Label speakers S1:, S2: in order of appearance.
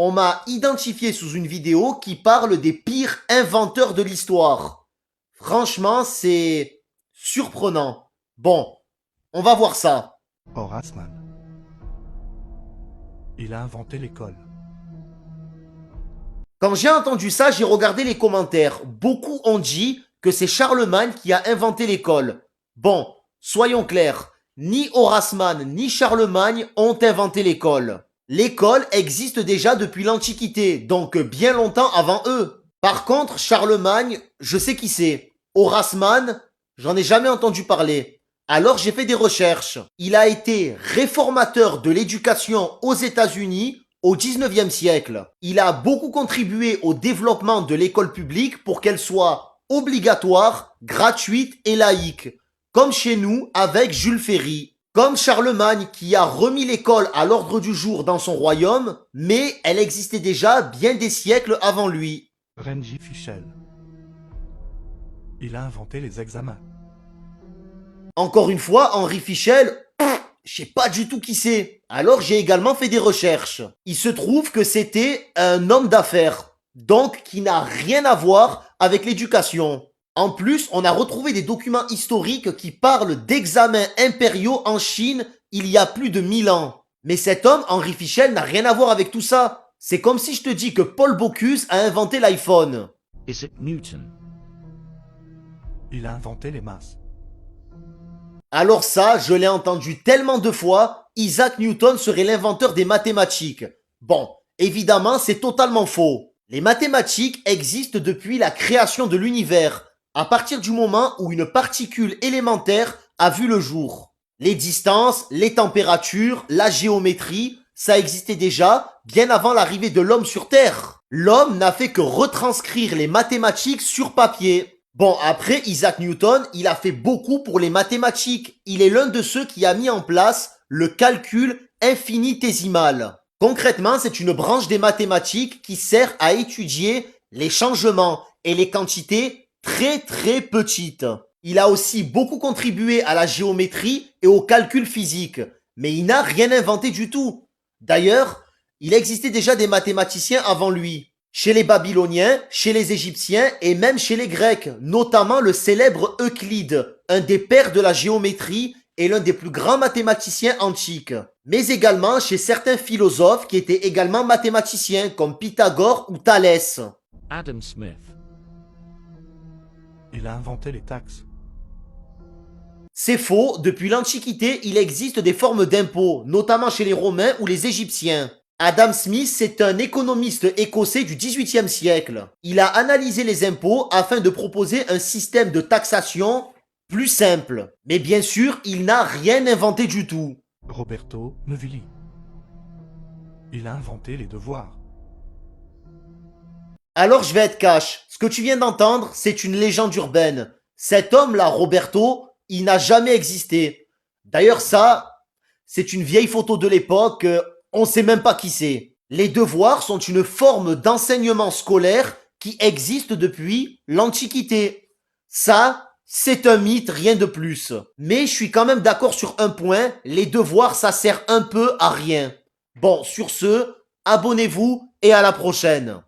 S1: On m'a identifié sous une vidéo qui parle des pires inventeurs de l'histoire. Franchement, c'est surprenant. Bon, on va voir ça.
S2: Horace Mann. Il a inventé l'école.
S1: Quand j'ai entendu ça, j'ai regardé les commentaires. Beaucoup ont dit que c'est Charlemagne qui a inventé l'école. Bon, soyons clairs, ni Horace Mann ni Charlemagne ont inventé l'école. L'école existe déjà depuis l'Antiquité, donc bien longtemps avant eux. Par contre, Charlemagne, je sais qui c'est. Horace Mann, j'en ai jamais entendu parler. Alors j'ai fait des recherches. Il a été réformateur de l'éducation aux États-Unis au 19e siècle. Il a beaucoup contribué au développement de l'école publique pour qu'elle soit obligatoire, gratuite et laïque. Comme chez nous avec Jules Ferry. Comme Charlemagne qui a remis l'école à l'ordre du jour dans son royaume, mais elle existait déjà bien des siècles avant lui.
S2: Renji Fichel. Il a inventé les examens.
S1: Encore une fois, Henri Fichel, je sais pas du tout qui c'est. Alors j'ai également fait des recherches. Il se trouve que c'était un homme d'affaires, donc qui n'a rien à voir avec l'éducation. En plus, on a retrouvé des documents historiques qui parlent d'examens impériaux en Chine il y a plus de 1000 ans. Mais cet homme, Henri Fichel, n'a rien à voir avec tout ça. C'est comme si je te dis que Paul Bocuse a inventé l'iPhone.
S3: Isaac Newton.
S2: Il a inventé les masses.
S1: Alors ça, je l'ai entendu tellement de fois, Isaac Newton serait l'inventeur des mathématiques. Bon, évidemment, c'est totalement faux. Les mathématiques existent depuis la création de l'univers, à partir du moment où une particule élémentaire a vu le jour. Les distances, les températures, la géométrie, ça existait déjà bien avant l'arrivée de l'homme sur Terre. L'homme n'a fait que retranscrire les mathématiques sur papier. Bon, après, Isaac Newton, il a fait beaucoup pour les mathématiques. Il est l'un de ceux qui a mis en place le calcul infinitésimal. Concrètement, c'est une branche des mathématiques qui sert à étudier les changements et les quantités très très petites. Il a aussi beaucoup contribué à la géométrie et au calcul physique, mais il n'a rien inventé du tout. D'ailleurs, il existait déjà des mathématiciens avant lui. Chez les Babyloniens, chez les Égyptiens et même chez les Grecs, notamment le célèbre Euclide, un des pères de la géométrie et l'un des plus grands mathématiciens antiques. Mais également chez certains philosophes qui étaient également mathématiciens, comme Pythagore ou Thalès.
S3: Adam Smith.
S2: Il a inventé les taxes.
S1: C'est faux, depuis l'Antiquité, il existe des formes d'impôts, notamment chez les Romains ou les Égyptiens. Adam Smith, c'est un économiste écossais du XVIIIe siècle. Il a analysé les impôts afin de proposer un système de taxation plus simple. Mais bien sûr, il n'a rien inventé du tout.
S2: Roberto Mevilli. Il a inventé les devoirs.
S1: Alors je vais être cash. Ce que tu viens d'entendre, c'est une légende urbaine. Cet homme-là, Roberto, il n'a jamais existé. D'ailleurs ça, c'est une vieille photo de l'époque, on sait même pas qui c'est. Les devoirs sont une forme d'enseignement scolaire qui existe depuis l'Antiquité. Ça, c'est un mythe, rien de plus. Mais je suis quand même d'accord sur un point, les devoirs ça sert un peu à rien. Bon, sur ce, abonnez-vous et à la prochaine.